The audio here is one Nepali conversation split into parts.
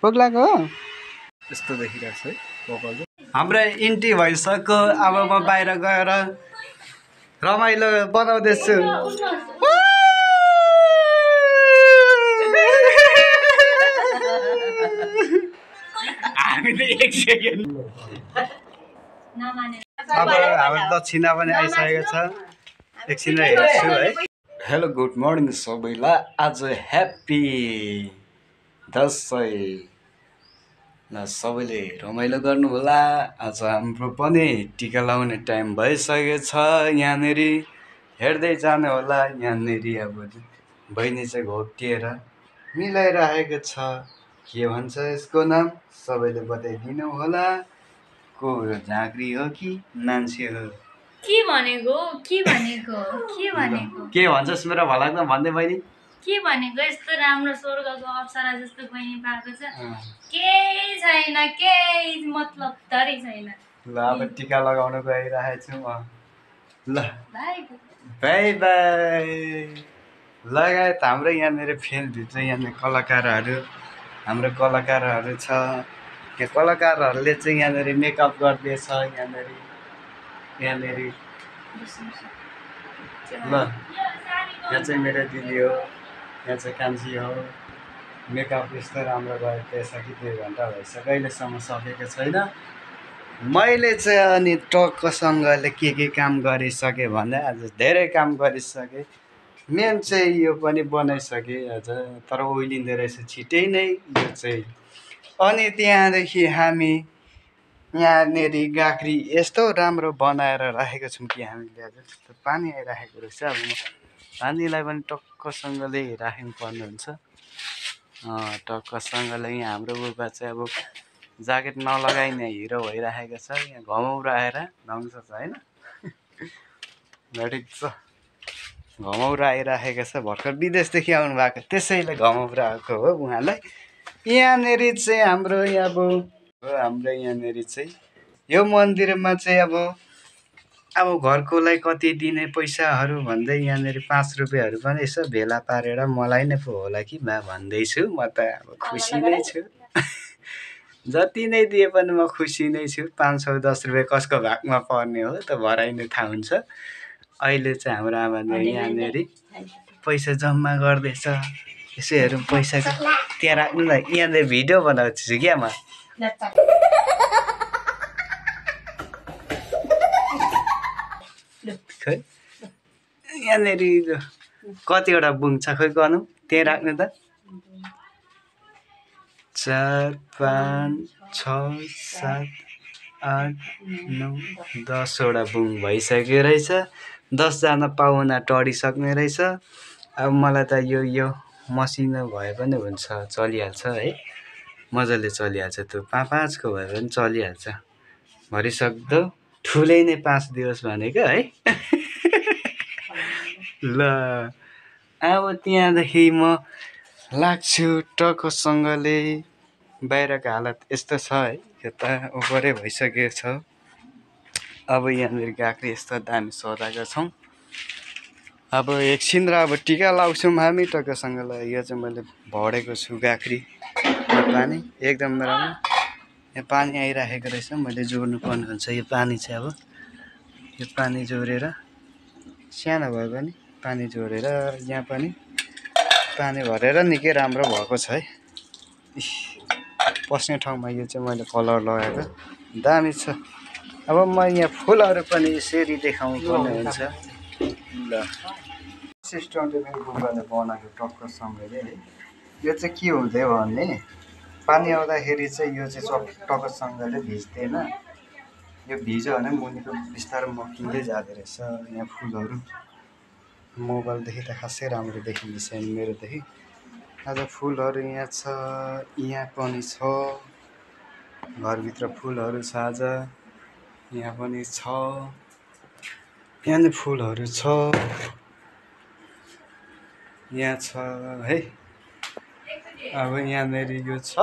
पोग्लाको हो यस्तो देखिरहेको छ है पोकल हाम्रो इन्ट्री भइसक्यो। अब म बाहिर गएर रमाइलो बनाउँदैछु। हामीले एक सेकेन्ड अब हाम्रो दक्षिणा पनि आइसकेको छ। एकछिन हेर्छु है। हेलो गुड मर्निङ सबैलाई। आज ह्याप्पी दसैँ ल सबैले रमाइलो गर्नु होला। आज हाम्रो पनि टिका लगाउने टाइम भइसकेको छ। यहाँनिर हेर्दै जानु होला। यहाँनिर अब बहिनी चाहिँ घोप्टिएर मिलाइरहेको छ। के भन्छ यसको नाम सबैले बताइदिनु होला। को हो, झाँक्री हो कि मान्छे हो? के भनेको के भन्छस् मेरो भलाग्दो भन्दै बहिनी? के भनेको यस्तो राम्रो स्वर्गको अप्सरा जस्तो बहिनी पाएको छ। केही छैन, केही मतलब धरै छैन। ल अब टिका लगाउन गइरहेको छु म। ल बाई बाई। लगायत हाम्रो यहाँनिर फिल्डभित्र यहाँनिर हाम्रो कलाकारहरू छ। यो कलाकारहरूले चाहिँ यहाँनिर मेकअप गर्दैछ। यहाँनिर ल यहाँ चाहिँ मेरो दिदी हो, यहाँ चाहिँ कान्छी हो। मेकअप यस्तो राम्रो गरिदिएछ कि 2 घन्टा भइसक्यो अहिलेसम्म सकेको छैन। मैले चाहिँ अनि टक्कसँगले के काम गरिसकेँ भन्दा आज धेरै काम गरिसकेँ। मेन चाहिँ यो पनि बनाइसकेँ आज, तर ओइलिँदो रहेछ छिटै नै यो चाहिँ। अनि त्यहाँदेखि हामी यहाँनिर गाग्री यस्तो राम्रो बनाएर राखेको छौँ कि हामीले आज त्यस्तो पानी आइराखेको रहेछ। अब म पानीलाई पनि टक्कसँगले राख्नु पर्ने हुन्छ। टक्कसँगले यहाँ हाम्रो बुबा चाहिँ अब ज्याकेट नलगाइ नै हिरो भइराखेको छ। यहाँ घमाउरो आएर ढङ्स छ होइन। ठिक छ, घमाउरो आइराखेको छ। भर्खर विदेशदेखि आउनु भएको त्यसैले घमाउरो आएको हो उहाँलाई। यहाँनिर चाहिँ हाम्रो यहाँनिर चाहिँ यो मन्दिरमा चाहिँ अब घरकोलाई कति दिने पैसाहरू भन्दै यहाँनिर 5 रुपियाँहरू पनि यसो भेला पारेर मलाई नै पो होला कि बा भन्दैछु। म त अब खुसी नै छु। जति नै दिए पनि म खुसी नै छु। 510 रुपियाँ कसको भागमा पर्ने हो त भराइ नै थाहा हुन्छ। अहिले चाहिँ हाम्रो आमाले यहाँनिर पैसा जम्मा गर्दैछ। यसो हेरौँ पैसाको त्यहाँ राख्नु न। यहाँनिर भिडियो बनाउँछु क्या म। खै यहाँनिर कतिवटा बुङ छ खोइ गनौँ। त्यहाँ राख्नु त। 4 5 6 7 8 9 10वटा बुङ भइसक्यो रहेछ। 10जना पाहुना टढिसक्ने रहेछ। अब मलाई त यो मसिनो भए पनि हुन्छ, चलिहाल्छ है। मजाले चलिहाल्छ। त्यो 5-5को भए पनि चलिहाल्छ। भरिसक्दो ठुलै नै 5 दियोस् भनेको है। ल अब त्यहाँदेखि म लाग्छु टक्कसँगले। बाहिरको हालत यस्तो छ है। यो त ओभरै भइसकेको छ। अब यहाँनिर गाग्री यस्तो दामी सजाएका छौँ। अब एकछिन र अब टिका लाउँछौँ हामी टक्कसँगले। यो चाहिँ मैले भरेको छु गाग्री पानी एकदम राम्रो। यहाँ पानी आइराखेको रहेछ। मैले जोड्नु पर्ने हुन्छ यो पानी चाहिँ। अब यो पानी जोडेर सानो भए पनि पानी जोडेर यहाँ पनि पानी भरेर निकै राम्रो भएको छ है। पस्ने ठाउँमा यो चाहिँ मैले कलर लगाएको दामी छ। अब म यहाँ फुलहरू पनि यसरी देखाउनु पर्ने हुन्छ। ल सिस्टमले मेरो बुबाले बनाएको टक्कसँगले है। यो चाहिँ के हुँदै भने पानी आउँदाखेरि चाहिँ यो चाहिँ टक्कसँगले भिज्दैन। यो भिज्यो भने मुनिको बिस्तारै मकिँदै जाँदो रहेछ। यहाँ फुलहरू मोबाइलदेखि त खासै राम्रो देखिँदैछ मेरोदेखि। आज फुलहरू यहाँ छ, यहाँ पनि छ। घरभित्र फुलहरू छ आज। यहाँ पनि छ, यहाँ फुलहरू छ, यहाँ छ है। अब यहाँनिर यो छ।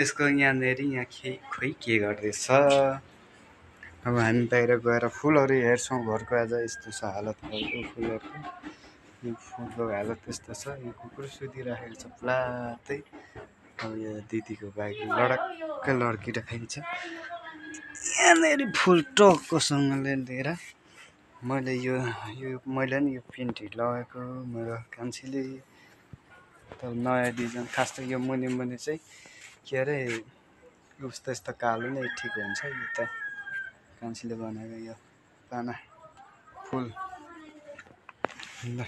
यसको यहाँनिर यहाँ खोइ के गर्दैछ। अब हामी बाहिर गएर फुलहरू हेर्छौँ। घरको आज यस्तो छ हालत भएको फुलहरूको। यो फुलको हालत त्यस्तो छ। यो कुकुर सुतिराखेको छ प्लातै। अब यो दिदीको बाइक लडक्कै लड्किरहेको छ। यहाँनिर फुल टक्कसँगले लिएर मैले मैले नि यो पेन्ट लगाएको मेरो कान्छीले। तर नयाँ डिजाइन खास त यो मुनि चाहिँ के अरे उस्तो यस्तो कालो नै ठिक हुन्छ। यो त कान्छीले बनाएको यो पाना फुल। ल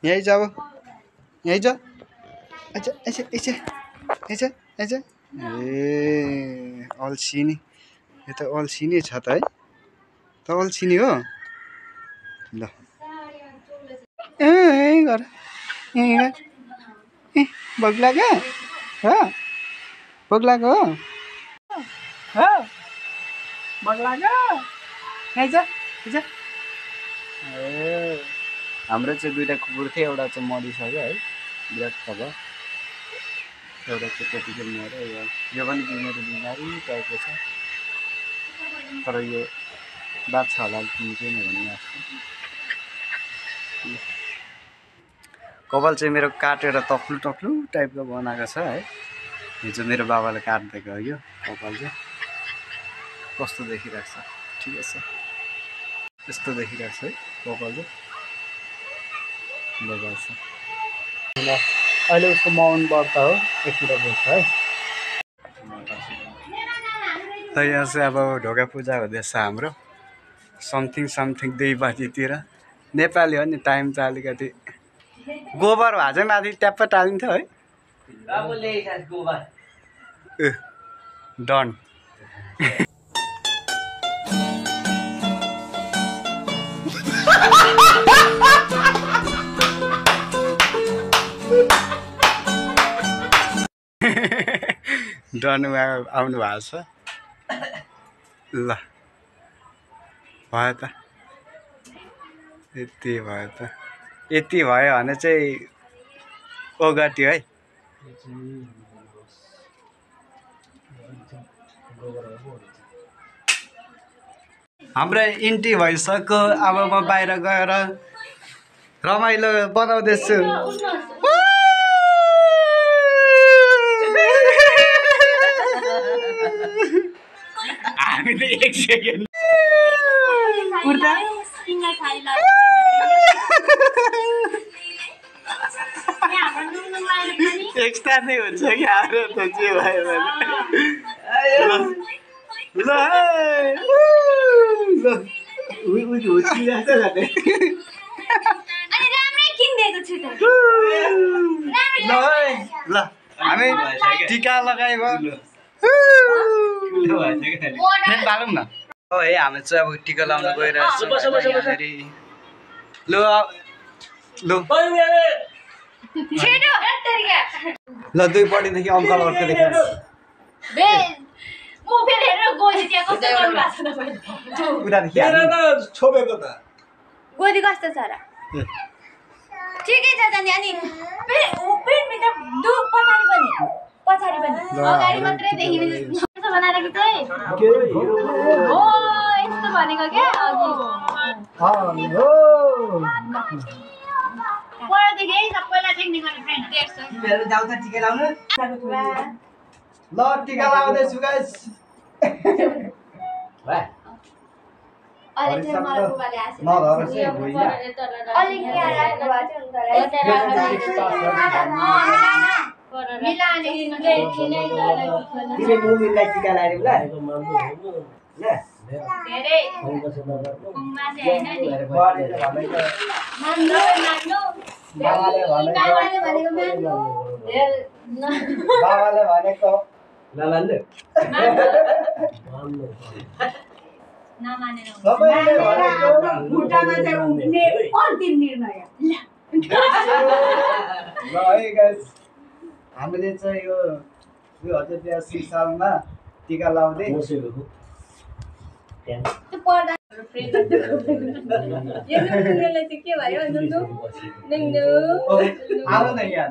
यहीँ जा अब यहीँ जा। अच्छा अच्छा अच्छा अच्छा अच्छा ए अल्छिनी। यो त अल्छिनी छ त है। त अल्छिनी हो ल यहीँ गर यहीँ गर। ए भोक लाग्यो हो भोक लाग्यो हो हो भोक लाग्यो यहीँ जा जा। ए हाम्रो चाहिँ दुईवटा कुकुर थियो। एउटा चाहिँ मरिसक्यो है विरक्त भयो। एउटा चाहिँ त्यतिकै मऱ्यो। यो पनि बिमारी टाइपको छ। तर यो बाछा होला किन्छेन भन्ने आएको छ। कपाल चाहिँ मेरो काटेर तक्लु टक्लु टाइपको बनाएको छ है। हिजो मेरो बाबाले काटिदिएको हो यो कपाल चाहिँ। कस्तो देखिरहेको छ ठिकै छ। यस्तो देखिरहेको छ है कपाल चाहिँ बजाएको छ। अहिले उसको माउन्ट बढ्ता हो एकतिर बोल्छ है। त यहाँ चाहिँ अब ढोका पूजा हुँदैछ हाम्रो समथिङ 2 बजीतिर। नेपाली हो नि टाइम त अलिकति गोबर भए चाहिँ माथि ट्याप्प टालिन्थ्यो है। डन डनुमा आउनु भएको छ। ल भयो त यति भयो त। यति भयो भने चाहिँ ओगट्यो है। हाम्रो इन्ट्री भइसक्यो। अब म बाहिर गएर रमाइलो बनाउँदैछु। हामीले 1 सेकेन्ड कुर्ता एक्स्ट्रा नै हुन्छ कि हाम्रो त जे भयो भने। ल ल हामी टिका लगायो फेरि बालौँ न। हो है हामी चाहिँ अब टिका लाउन गइरहेको छौँ। ल ल ल दुईपट्टिदेखि अङ्कल अर्कोदेखि छोपेको त गोदी कस्तो छ र ठिकै छ जाने। अनि पछाडि पनि अगाडि मात्रै देखिने जस्तो बनाएर कि चाहिँ हो यस्तो भनेको क्या अघि परदेखि सबैलाई टेक्निकल फ्रेन्ड देख्छ। मेरो जाऊ त टिका लाउन। ल टिका लाउँदैछु गाइस। अहिले चाहिँ मलाई बुबाले आसे मिलाने तिमी मुमिनलाई टिका लाएर ल धेरै कुङमा चाहिँ हैन नि बाबाले भनेको नमान्नु नमानेर सबैले भनेको खुट्टामा चाहिँ उभिने अन्तिम निर्णय। ल है गाइस हामीले चाहिँ यो 2082 सालमा टिका लाउँदै त्यो पर्दा यो नुनुले चाहिँ के भयो नुनु नुनु आरो न यहाँ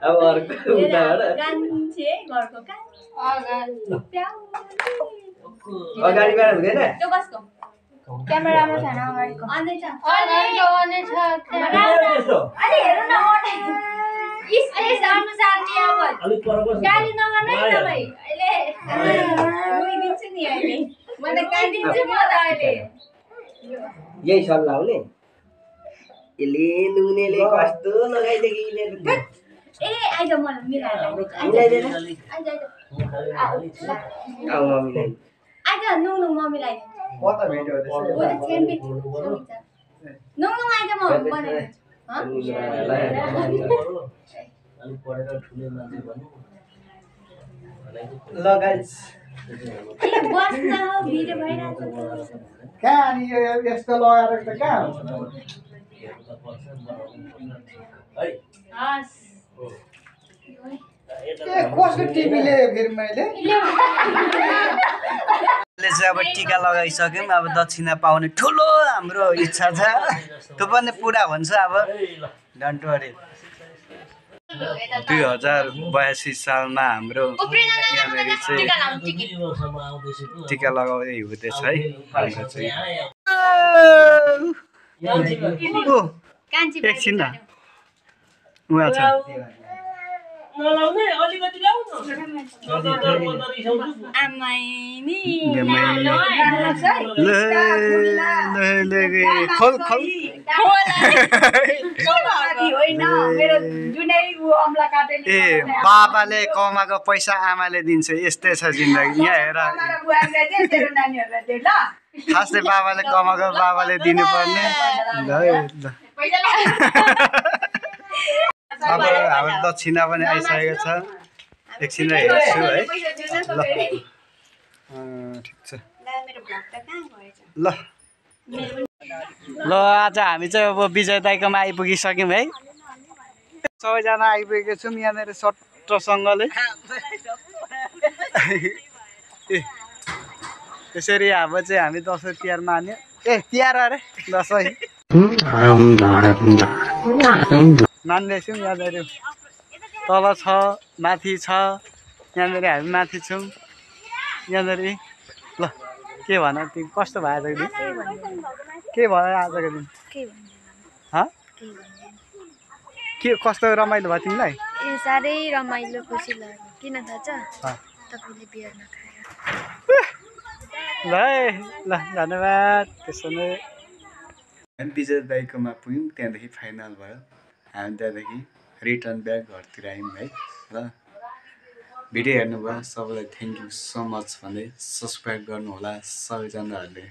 अब अर्को उताबाट गान्छे घरको अगाडि अगाडिबाट हुँदैन त्यो कसको क्यामेरामा छैन अगाडिको अन्दै छ अलि हेर्नु न स्पेस अनुसार नि अब गाली नगर्नु है तपाईँ अहिले रोइदिन्छु नि अहिले मलाई गाइदिन्छु म त अहिले यही सल्लाह हो नि यसले नुनेले कस्तो लगाइदिएको यिनीहरू ए आइज मलाई मिलाएर मिलाइदिएन आइज आऊ म मिलाइ आइज नुङ नुङ म मिलाइदिन्छु कता भिडियो हो त छेम्पी नुङ नुङ आइज म बनाइदिन्छु ल गाइस ए बस्न हो भिडियो भइरहेको छ कहाँ अनि यो यस्तो लगाएर त कहाँ हुन्छ हस् कसको टिभी ल्यायो फेरि मैले चाहिँ अब टिका लगाइसक्यौँ अब दक्षिणा पाउने ठुलो हाम्रो इच्छा छ त्यो पनि पुरा हुन्छ अब डन्ट वरी 2082 सालमा हाम्रो यहाँनिर चाहिँ टिका लगाउँदै हुँदैछ है हाम्रो चाहिँ एकछिन न उहाँ छ खोल खोल ए बाबाले कमाएको पैसा आमाले दिन्छ यस्तै छ जिन्दगी यहाँ हेर खासै बाबाले कमाएको बाबाले दिनुपर्ने ल अब हाम्रो दक्षिणा पनि आइसकेको छ एकछिन हेर्छु है ल ठिक छ ल ल आज हामी चाहिँ अब विजय दाइकोमा आइपुगिसक्यौँ है सबैजना आइपुगेको छौँ यहाँनिर सट्टसँगले त्यसरी अब चाहिँ हामी दसैँ तिहार मान्यो ए तिहार अरे दसैँ मान्दैछौँ यहाँनिर तल छ माथि छ यहाँनिर हामी माथि छौँ यहाँनिर ल के भन तिमी कस्तो भयो आजको दिन के भयो आजको दिन के कस्तो रमाइलो भयो तिमीलाई ए साह्रै रमाइलो खुसी लाग्यो किन थाहा छ तपाईँले बियर नखाएर ल ल धन्यवाद त्यसो नै विजय दाइकोमा पुग्यौँ त्यहाँदेखि फाइनल भयो हामी त्यहाँदेखि रिटर्न ब्याक घरतिर आयौँ है ल भिडियो हेर्नुभयो सबैलाई थ्याङ्क यू सो मच भन्दै सब्सक्राइब गर्नुहोला सबैजनाहरूले